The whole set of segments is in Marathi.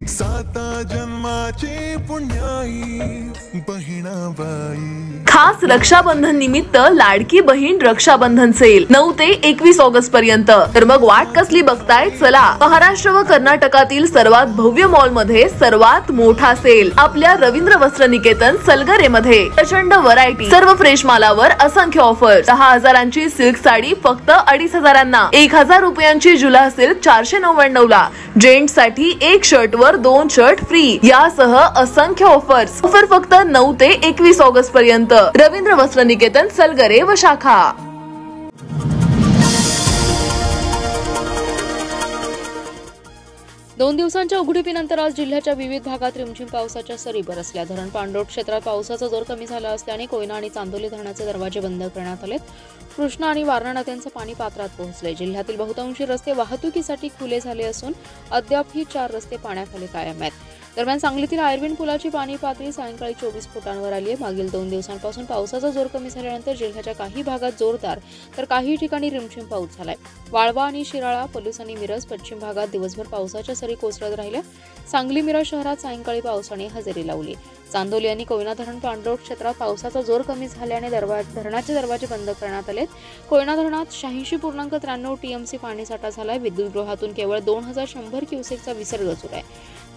साता जन्माची पुण्याई बहिणाबाई। खास रक्षाबंधन निमित्त लाडकी बहीण रक्षाबंधन सेल 9 ते 21 ऑगस्ट पर्यंत। तर मग वाट कसली बघताय, चला महाराष्ट्र व कर्नाटकातील सर्वात भव्य मॉल मध्ये सर्वात मोठा सेल आपल्या रवींद्र वस्त्र निकेतन सलगरे मध्ये। प्रचंड व्हरायटी, सर्व फ्रेश मालावर असंख्य ऑफर। 10,000ची सिल्क साडी फक्त 2,500 1,000 रुपयांची जुला सिल्क 499 ला। जेंट्स साठी एक शर्ट वर 2 शर्ट फ्री यासह असंख्य ऑफर्स। ऑफर फक्त 9 ते 21 ऑगस्ट पर्यंत। रवींद्र वस्त्र निकेतन सलगरे व शाखा। 2 दिवसांच्या उघडीपीनंतर आज जिल्ह्याच्या विविध भागात रिमझिम पावसाच्या सरी बरसल्या। धरण पाणलोट क्षेत्रात पावसाचा जोर कमी झाला असल्याने कोयना आणि चांदोली धरणाचे दरवाजे बंद करण्यात आलेत। कृष्णा आणि वारणा नद्यांचं पाणी पात्रात पोहोचले। जिल्ह्यातील बहुतांशी रस्ते वाहतुकीसाठी खुले झाले असून अद्यापही 4 रस्ते पाण्याखाली कायम आहेत। दरम्यान सांगलीतील आयर्विन पुलाची पाणी पातळी सायंकाळी 24 फुटांवर आली आहे। मागील 2 दिवसांपासून पावसाचा जोर कमी झाल्यानंतर जिल्ह्याच्या काही भागात जोरदार तर काही ठिकाणी रिमझिम पाऊस झालाय। वाळवा आणि शिराळा, पलूस आणि मिरज पश्चिम भागात दिवसभर पावसाच्या सरी कोसळत राहिल्या। सांगली मिरज शहरात सायंकाळी पावसाने हजेरी लावली। चांदोली आणि कोयना धरण पाणलोट क्षेत्रात पावसाचा जोर कमी झाल्याने धरणाचे दरवाजे बंद करण्यात आले। कोयना धरणात 86.93 टीएमसी पाणीसाठा झालाय। विद्युतगृहातून केवळ 2100 क्युसेकचा विसर्ग सुरू आहे।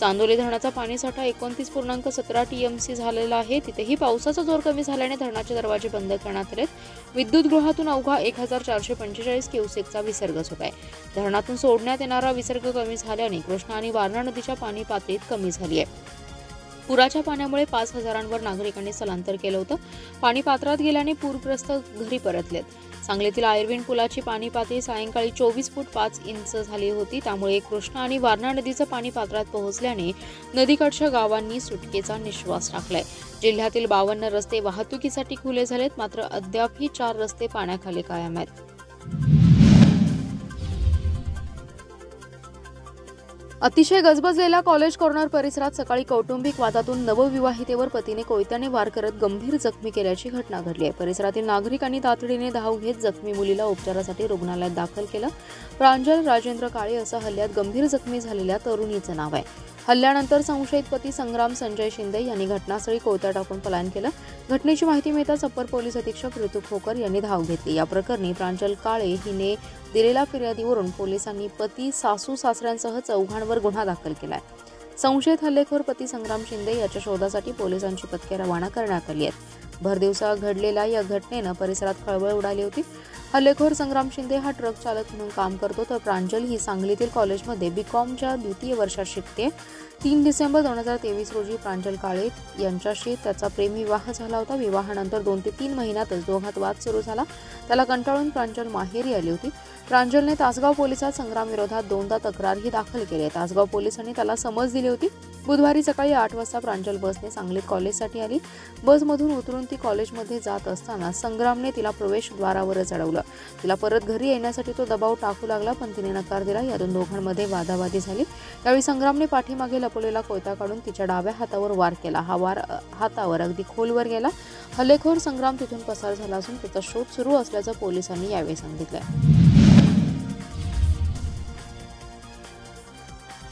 चांदोली धरणाचा पाणीसाठा 29.17 टीएमसी झालेला आहे। तिथेही पावसाचा जोर कमी झाल्याने धरणाचे दरवाजे बंद करण्यात आले। विद्युतगृहातून अवघा 1445 क्युसेकचा विसर्ग सुरू आहे। धरणातून सोडण्यात येणारा विसर्ग कमी झाल्याने कृष्णा आणि वारणा नदीच्या पाणी पातळीत कमी झाली आहे। पुराच्या पाण्यामुळे 5,000वर नागरिकांनी स्थलांतर केलं होतं। पाणी पात्रात गेल्याने पूरग्रस्त घरी परतलेत। सांगलीतील आयर्विन पुलाची पाणी पातळी सायंकाळी 24 फूट 5 इंच झाली होती। त्यामुळे कृष्णा आणि वारणा नदीचं पाणी पात्रात पोहोचल्याने नदीकाठच्या गावांनी सुटकेचा निश्वास टाकलाय। जिल्ह्यातील 52 रस्ते वाहतुकीसाठी खुले झालेत, मात्र अद्यापही 4 रस्ते पाण्याखाली कायम आहेत। अतिशय गजबजलेल्या कॉलेज कॉर्नर परिसरात सकाळी कौटुंबिक वादातून नवविवाहितेवर पतीने कोयत्याने वार करत गंभीर जखमी केल्याची घटना घडली आहे। परिसरातील नागरिकांनी तातडीने धाव घेत जखमी मुलीला उपचारासाठी रुग्णालयात दाखल केलं। प्रांजल राजेंद्र काळे असं हल्ल्यात गंभीर जखमी झालेल्या तरुणीचं नाव आहे। हल्ल्यानंतर संशयित पती संग्राम संजय शिंदे यांनी घटनास्थळी कोयता टाकून पलायन केलं। घटनेची माहिती मिळताच अप्पर पोलीस अधीक्षक ऋतू खोकर यांनी धाव घेतली। या प्रकरणी प्रांजल काळे हिने दिलेल्या फिर्यादीवरून पोलिसांनी पती, सासू सासऱ्यांसह 4 गुन्हा दाखल केलाय। संशयित हल्लेखोर पती संग्राम शिंदे याच्या शोधासाठी पोलिसांची पथके रवाना करण्यात आली आहेत। भरदिवसा घडलेल्या या घटनेनं परिसरात खळबळ उडाली होती। हल्लेखोर संग्राम शिंदे हा ट्रक चालक म्हणून काम करतो, तर प्रांजल ही सांगलीतील कॉलेजमध्ये बीकॉमच्या 2य वर्षात शिकते। 3 डिसेंबर 2023 रोजी प्रांजल काळे यांच्याशी त्याचा प्रेमविवाह झाला होता। विवाहानंतर 2 ते 3 महिन्यातच दोघांत वाद सुरू झाला। त्याला कंटाळून प्रांजल माहेरी आली होती। प्रांजलने तासगाव पोलिसात संग्राम विरोधात 2दा तक्रारही दाखल केली। तासगाव पोलिसांनी त्याला समज दिली होती। बुधवारी सकाळी 8 वाजता प्रांजल बसने सांगलीत कॉलेजसाठी आली। बसमधून उतरून ती कॉलेजमध्ये जात असताना संग्रामने तिला प्रवेशद्वारावरच अडवलं। तिला परत घरी येण्यासाठी तो दबाव टाकू लागला, पण तिने नकार दिला। यातून दोघांमध्ये वादावादी झाली। त्यावेळी संग्रामने पाठीमागे लपवलेला कोयता काढून तिच्या डाव्या हातावर वार केला। हा वार हातावर अगदी खोलवर गेला। हल्लेखोर संग्राम तिथून पसार झाला असून त्याचा शोध सुरू असल्याचं पोलिसांनी यावेळी सांगितलं।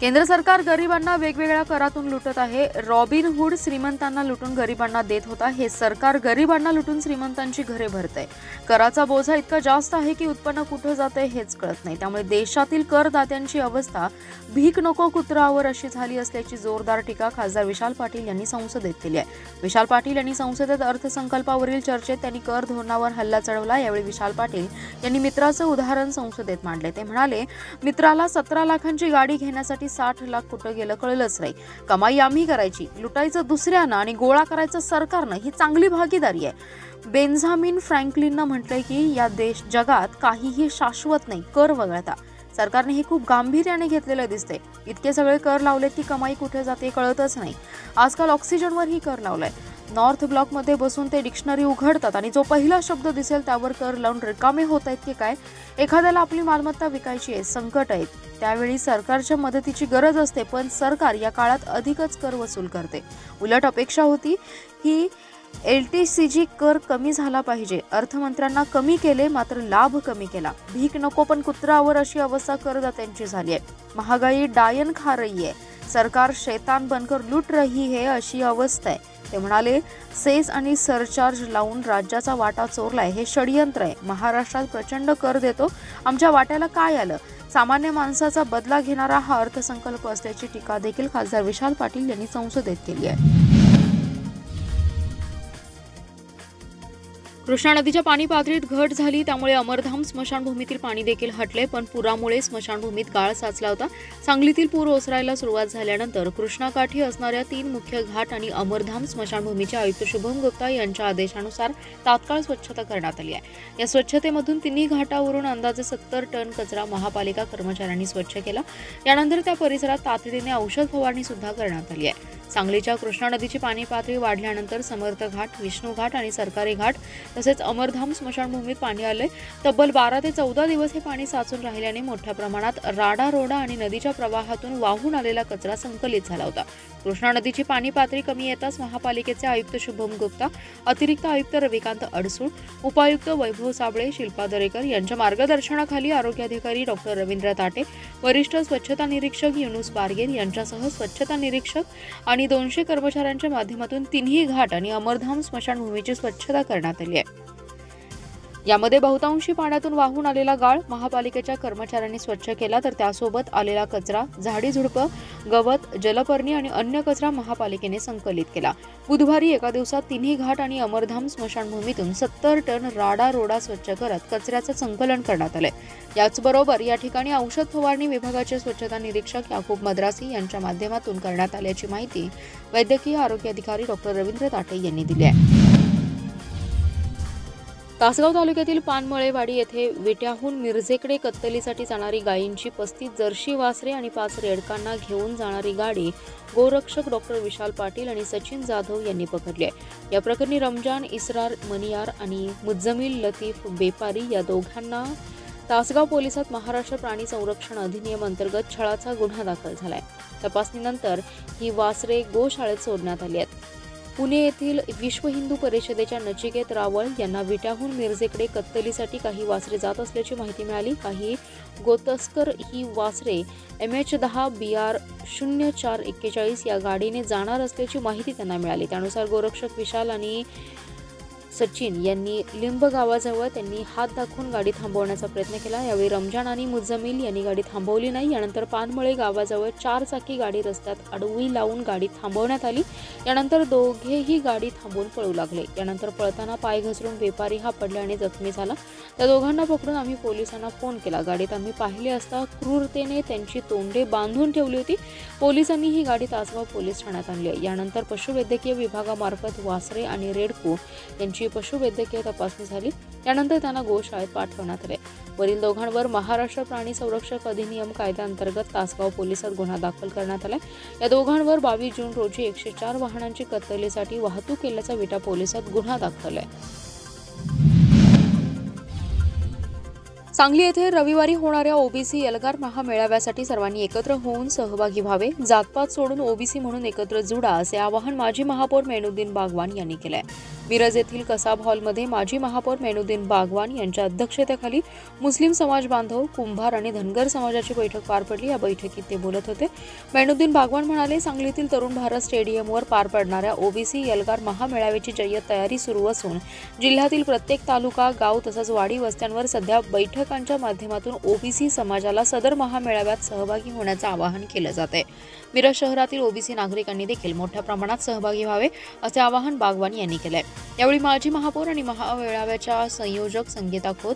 केंद्र सरकार गरिबांना वेगवेगळ्या करातून लुटत आहे। रॉबिनहूड श्रीमंतांना लुटून गरिबांना देत होता, हे सरकार गरिबांना लुटून श्रीमंतांची घरे भरतंय। कराचा बोजा इतका जास्त आहे की उत्पन्न कुठं जातंय हेच कळत नाही। त्यामुळे देशातील करदात्यांची अवस्था भीक नको कुत्रावर अशी झाली असल्याची जोरदार टीका खासदार विशाल पाटील यांनी संसदेत केली आहे। विशाल पाटील यांनी संसदेत अर्थसंकल्पावरील चर्चेत त्यांनी कर धोरणावर हल्ला चढवला। यावेळी विशाल पाटील यांनी मित्राचं उदाहरण संसदेत मांडले। ते म्हणाले, मित्राला 17 लाखांची गाडी घेण्यासाठी 60 लाख कुठं गेलं कळलंच नाही। कमाई आम्ही करायची, लुटायचं दुसऱ्यांना आणि गोळा करायचं सरकारनं, ही चांगली भागीदारी आहे। बेंजामिन फ्रँकलिननं म्हटलंय की या जगात काहीही शाश्वत नाही, कर वगळता। सरकारने हे खूप गांभीर्याने घेतलेलं दिसतंय। इतके सगळे कर लावलेत की कमाई कुठे जाते कळतच नाही। आजकाल ऑक्सिजनवरही कर लावलाय। नॉर्थ ब्लॉकमध्ये बसून ते डिक्शनरी उघडतात आणि जो पहिला शब्द दिसेल त्यावर कर लावून रिकामे होत आहेत की काय। एखाद्याला आपली मालमत्ता विकायची आहे, संकट आहेत, त्यावेळी सरकारच्या मदतीची गरज असते, पण सरकार या काळात अधिकच कर वसूल करते। उलट अपेक्षा होती ही LTCG कर कमी झाला पाहिजे। अर्थमंत्र्यांना कमी केले, मात्र लाभ कमी केला। भीक नको पण कुत्रावर अशी अवस्था करदात्यांची झाली आहे। महागाई डायन खा रही आहे। सरकार शैतान बनकर लूट रही है अशी अवस्था आहे। ते म्हणाले, सेस आणि सरचार्ज लावून राज्याचा वाटा चोरलाय हे षडयंत्र आहे। महाराष्ट्रात प्रचंड कर देतो, आमच्या वाट्याला काय आलं? सामान्य माणसाचा बदला घेणारा हा अर्थसंकल्प असल्याची टीका देखील खासदार विशाल पाटील यांनी संसदेत केली आहे। कृष्णा नदीच्या पाणी पातळीत घट झाली, त्यामुळे अमरधाम स्मशानभूमीतील पाणी देखील हटले, पण पुरामुळे स्मशानभूमीत गाळ साचला होता। सांगलीतील पूर ओसरायला सुरुवात झाल्यानंतर कृष्णाकाठी असणाऱ्या 3 मुख्य घाट आणि अमरधाम स्मशानभूमीचे आयुक्त शुभम गुप्ता यांच्या आदेशानुसार तात्काळ स्वच्छता करण्यात आली आहे। या स्वच्छतेमधून 3 घाटावरून अंदाजे 70 टन कचरा महापालिका कर्मचाऱ्यांनी स्वच्छ केला। यानंतर त्या परिसरात तातडीने औषध फवारणी सुद्धा करण्यात आली आहे। सांगलीच्या कृष्णा नदीची पाणी पातळी वाढल्यानंतर समर्थ घाट, विष्णू घाट आणि सरकारी घाट तसेच अमरधाम स्मशानभूमीत पाणी आले। तब्बल 12 ते 14 दिवस हे पाणी साचून राहिल्याने मोठ्या प्रमाणात राडारोडा आणि नदीच्या प्रवाहातून वाहून आलेला कचरा संकलित झाला होता। कृष्णा नदीची पाणी पातळी कमी येताच महापालिकेचे आयुक्त शुभम गुप्ता, अतिरिक्त आयुक्त रविकांत अडसूळ, उपायुक्त वैभव साबळे, शिल्पा दरेकर यांच्या मार्गदर्शनाखाली आरोग्य अधिकारी डॉक्टर रवींद्र ताटे, वरिष्ठ स्वच्छता निरीक्षक युनुस बारगेर यांच्यासह स्वच्छता निरीक्षक आणि 200 कर्मचाऱ्यांच्या माध्यमातून 3 घाट आणि अमरधाम स्मशानभूमीची स्वच्छता करण्यात आली आहे। यामध्ये बहुतांशी पाण्यातून वाहून आलेला गाळ महापालिकेच्या कर्मचाऱ्यांनी स्वच्छ केला, तर त्यासोबत आलेला कचरा, झाडी झुडपं, गवत, जलपर्णी आणि अन्य कचरा महापालिकेने संकलित केला। बुधवारी एका दिवसात 3 घाट आणि अमरधाम स्मशानभूमीतून 70 टन राडारोडा स्वच्छ करत कचऱ्याचं संकलन करण्यात आले। याचबरोबर या ठिकाणी औषध फवारणी विभागाचे स्वच्छता निरीक्षक याकूब मद्रासी यांच्या माध्यमातून करण्यात आल्याची माहिती वैद्यकीय आरोग्य अधिकारी डॉक्टर रवींद्र ताटे यांनी दिली आहे। तासगाव तालुक्यातील पानमळेवाडी येथे विट्याहून मिरजेकडे कत्तलीसाठी जाणारी गायींची 35 जर्सी वासरे आणि 5 रेडकांना घेऊन जाणारी गाडी गोरक्षक डॉक्टर विशाल पाटील आणि सचिन जाधव यांनी पकडली आहे। या प्रकरणी रमजान इसरार मनियार आणि मुज्जमिल लतीफ बेपारी या दोघांना तासगाव पोलिसात महाराष्ट्र प्राणी संरक्षण अधिनियम अंतर्गत छळाचा गुन्हा दाखल झालाय। तपासणीनंतर ही वासरे गोशाळेत सोडण्यात आली आहेत। पुणे येथील विश्व हिंदू परिषदेच्या नचिकेत रावळ यांना विट्याहून मिरजेकडे कत्तलीसाठी काही वासरे जात असल्याची माहिती मिळाली। काही गोतस्कर ही वासरे MH10 BR 0441 या गाडीने जाणार असल्याची माहिती त्यांना मिळाली। त्यानुसार गोरक्षक विशाल आणि सचिन यांनी लिंब गावाजवळ त्यांनी हात दाखवून गाडी थांबवण्याचा प्रयत्न केला। यावेळी रमजान आणि मुज्जमिल यांनी गाडी थांबवली नाही। यानंतर पानमळे गावाजवळ 4 चाकी गाडी रस्त्यात अडवून लावून गाडी थांबवण्यात आली। यानंतर दोघेही गाडी थांबवून पळू लागले। यानंतर पळताना पाय घसरून व्यापारी हा पडला आणि जखमी झाला। त्या दोघांना पकडून आम्ही पोलिसांना फोन केला। गाडीत आम्ही पाहिले असता क्रूरतेने त्यांची तोंडे बांधून ठेवली होती। पोलिसांनी ही गाडी तासगाव पोलीस ठाण्यात आणली। यानंतर पशुवैद्यकीय विभागामार्फत वासरे आणि रेडको यांची पशुवैद्यकीय तपासणी झाली। त्यानंतर त्यांना गोशाळेत पाठवण्यात आले। वरील दोघांवर महाराष्ट्र प्राणी संरक्षक अधिनियम कायद्याअंतर्गत तासगाव पोलिसात गुन्हा दाखल करण्यात आला। या दोघांवर 22 जून रोजी 104 वाहनांची कत्तलीसाठी वाहतूक केल्याचा विटा पोलिसात गुन्हा दाखल आहे। सांगली येथे रविवारी होणाऱ्या ओबीसी एल्गार महामेळाव्यासाठी सर्वांनी एकत्र होऊन सहभागी व्हावे, जातपात सोडून ओबीसी म्हणून एकत्र जुडा असे आवाहन माजी महापौर मेनुद्दीन बागवान यांनी केले आहे। मिरज येथील कसाब हॉलमध्ये माजी महापौर मेनुद्दीन बागवान यांच्या अध्यक्षतेखाली मुस्लिम समाज बांधव, कुंभार आणि धनगर समाजाची बैठक पार पडली। या बैठकीत ते बोलत होते। मेनुद्दीन बागवान म्हणाले, सांगलीतील तरुण भारत स्टेडियमवर पार पडणाऱ्या ओबीसी एल्गार महामेळाव्याची जय्यत तयारी सुरू असून जिल्ह्यातील प्रत्येक तालुका, गाव तसंच वाडी वस्त्यांवर सध्या बैठकांच्या माध्यमातून ओबीसी समाजाला सदर महामेळाव्यात सहभागी होण्याचं आवाहन केलं जात आहे। मिरज शहरातील ओबीसी नागरिकांनी देखील मोठ्या प्रमाणात सहभागी व्हावे असे आवाहन बागवान यांनी केले। यावेळी माजी महापौर आणि महामेळाव्याच्या संयोजक संगीता खोत,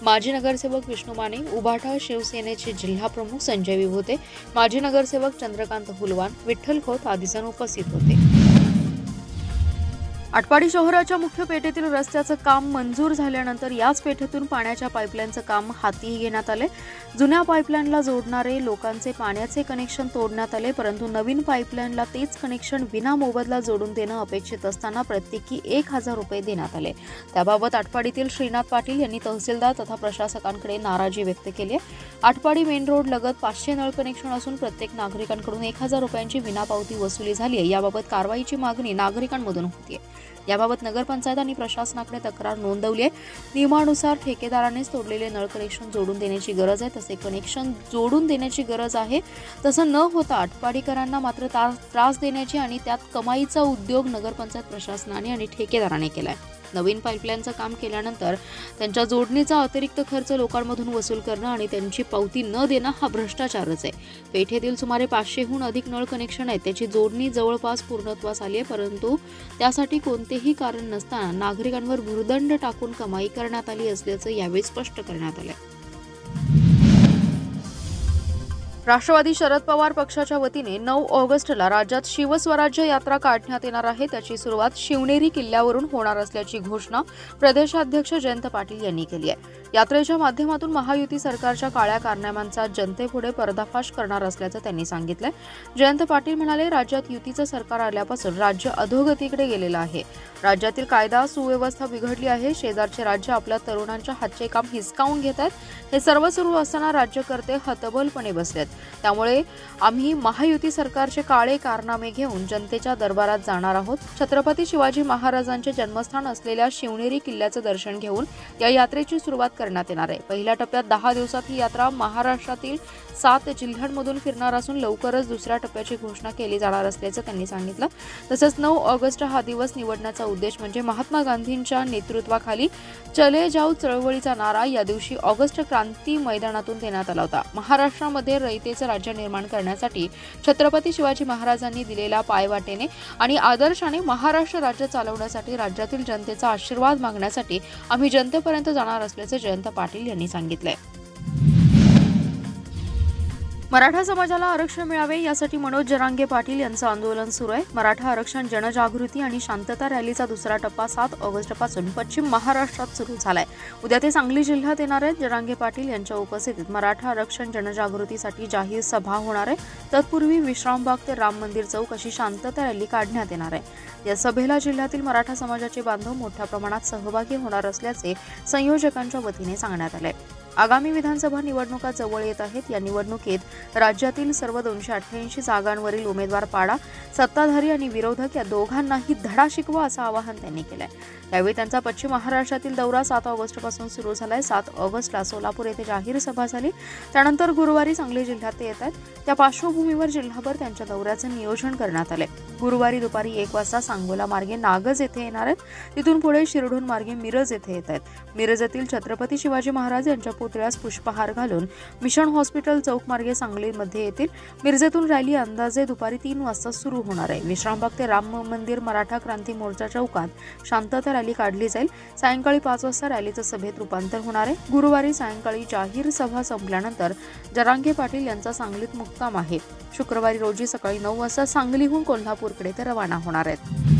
माजी नगरसेवक विष्णू माने, उभाटा शिवसेनेचे जिल्हा प्रमुख संजय विभूते, माजी नगरसेवक चंद्रकांत हुलवान, विठ्ठल खोत आदी जण उपस्थित होते। आटपाडी शहराच्या मुख्य पेठेतील रस्त्याचं काम मंजूर झाल्यानंतर याच पेठेतून पाण्याच्या पाईपलाईनचं काम हाती घेण्यात आले। जुन्या पाईपलाईनला जोडणारे लोकांचे पाण्याचे कनेक्शन तोडण्यात आले, परंतु नवीन पाईपलाईनला तेच कनेक्शन विना मोबदला जोडून देणं अपेक्षित असताना प्रत्येकी 1000 रुपये देण्यात आले। त्याबाबत आटपाडीतील श्रीनाथ पाटील यांनी तहसीलदार तथा प्रशासकांकडे नाराजी व्यक्त केली आहे। आटपाडी मेन रोड लगत 500 नळ कनेक्शन असून प्रत्येक नागरिकांकडून 1000 रुपयांची विनापावती वसुली झाली आहे। याबाबत कारवाईची मागणी नागरिकांमधून होती आहे। याबाबत नगरपंचायत आणि प्रशासनाकडे तक्रार नोंदवली आहे. नियमानुसार ठेकेदारानेच तोडलेले नळ कनेक्शन जोडून देण्याची गरज आहे. तसे कनेक्शन जोडून देण्याची गरज आहे. तसं न होता आटपाडीकरांना मात्र त्रास देण्याची आणि त्यात कमाईचा उद्योग नगरपंचायत प्रशासनाने आणि ठेकेदाराने केलाय. नवीन पाईपलाईनचं काम केल्यानंतर त्यांच्या जोडणीचा अतिरिक्त खर्च लोकांमधून वसूल करणं आणि त्यांची पावती न देणं हा भ्रष्टाचारच आहे. पेठेतील सुमारे 500हून अधिक नळ कनेक्शन आहेत. त्याची जोडणी जवळपास पूर्णत्वास आली आहे, परंतु त्यासाठी कोणतेही कारण नसताना नागरिकांवर भुर्दंड टाकून कमाई करण्यात आली असल्याचं यावेळी स्पष्ट करण्यात आलं. राष्ट्रवादी शरद पवार पक्षाच्या वतीने 9 ऑगस्टला राज्यात शिवस्वराज्य यात्रा काढण्यात येणार आहे. त्याची सुरुवात शिवनेरी किल्ल्यावरून होणार असल्याची घोषणा प्रदेशाध्यक्ष जयंत पाटील यांनी केली आहे. यात्रेच्या माध्यमातून महायुती सरकारच्या काळ्या कारनाम्यांचा जनतेपुढे पर्दाफाश करणार असल्याचं त्यांनी सांगितलंय. जयंत पाटील म्हणाले, राज्यात युतीचं सरकार आल्यापासून राज्य अधोगतीकडे गेलेलं आहे. राज्यातील कायदा सुव्यवस्था बिघडली आहे. शेजारचे राज्य आपल्या तरुणांच्या हातचे काम हिसकावून घेत आहेत. हे सर्व सुरू असताना राज्यकर्ते हतबलपणे बसलेत. त्यामुळे आम्ही महायुती सरकारचे काळे कारनामे घेऊन जनतेच्या दरबारात जाणार आहोत. छत्रपती शिवाजी महाराजांचे जन्मस्थान असलेल्या शिवनेरी किल्ल्याचं दर्शन घेऊन या यात्रेची सुरुवात करण्यात येणार आहे. पहिल्या टप्प्यात 10 दिवसात ही यात्रा महाराष्ट्रातील 7 जिल्ह्यांमधून फिरणार असून लवकरच दुसऱ्या टप्प्याची घोषणा केली जाणार असल्याचं त्यांनी सांगितलं. तसंच 9 ऑगस्ट हा दिवस निवडण्याचा उद्देश म्हणजे महात्मा गांधींच्या नेतृत्वाखाली चले जाऊ चळवळीचा नारा या दिवशी ऑगस्ट क्रांती मैदानातून देण्यात आला होता. महाराष्ट्रामध्ये रयतेचं राज्य निर्माण करण्यासाठी छत्रपती शिवाजी महाराजांनी दिलेल्या पायवाटेने आणि आदर्शाने महाराष्ट्र राज्य चालवण्यासाठी राज्यातील जनतेचा आशीर्वाद मागण्यासाठी आम्ही जनतेपर्यंत जाणार असल्याचे जयंत पाटील यांनी सांगितलंय. मराठा समाजाला आरक्षण मिळावे यासाठी मनोज जरांगे पाटील यांचं आंदोलन सुरू आहे. मराठा आरक्षण जनजागृती आणि शांतता रॅलीचा दुसरा टप्पा 7 ऑगस्टपासून पश्चिम महाराष्ट्रात सुरू झालाय. उद्या ते सांगली जिल्ह्यात येणार आहेत. जरांगे पाटील यांच्या उपस्थितीत मराठा आरक्षण जनजागृतीसाठी जाहीर सभा होणार आहे. तत्पूर्वी विश्रामबाग ते राम मंदिर चौक अशी शांतता रॅली काढण्यात येणार आहे. या सभेला जिल्ह्यातील मराठा समाजाचे बांधव मोठ्या प्रमाणात सहभागी होणार असल्याचे संयोजकांच्या वतीने सांगण्यात आले. आगामी विधानसभा निवडणुका जवळ येत आहेत. या निवडणुकीत राज्यातील सर्व 288 जागांवरील उमेदवार पाडा. सत्ताधारी आणि विरोधक या दोघांनाही धडा शिकवा असं आवाहन त्यांनी केलंय. यावेळी त्यांचा पश्चिम महाराष्ट्रातील दौरा 7 ऑगस्टपासून सुरू झालाय. 7 ऑगस्टला सोलापूर येथे जाहीर सभा झाली. त्यानंतर गुरुवारी सांगली जिल्ह्यात ते येत आहेत. त्या पार्श्वभूमीवर जिल्हाभर त्यांच्या दौऱ्याचं नियोजन करण्यात आलंय. गुरुवारी दुपारी 1 वाजता सांगोला मार्गे नागज येथे येणार आहेत. तिथून पुढे शिरढोण मार्गे मिरज येथे येत आहेत. मिरज येथील छत्रपती शिवाजी महाराज यांच्या पुतळ्यास पुष्पहार घालून मिशन हॉस्पिटल चौक मार्गे सांगलीमध्ये येतील. मिरजेतून रॅली अंदाजे दुपारी 3 वाजता सुरू होणार आहे. विश्रामबाग ते राम मंदिर मराठा क्रांती मोर्चा चौकात शांतता रॅली काढली जाईल. सायंकाळी 5 वाजता रॅलीचं सभेत रूपांतर होणार आहे. गुरुवारी सायंकाळी जाहीर सभा संपल्यानंतर जरांगे पाटील यांचा सांगलीत मुक्काम आहे. शुक्रवारी रोजी सकाळी 9 वाजता सांगलीहून कोल्हापूरकडे ते रवाना होणार आहेत.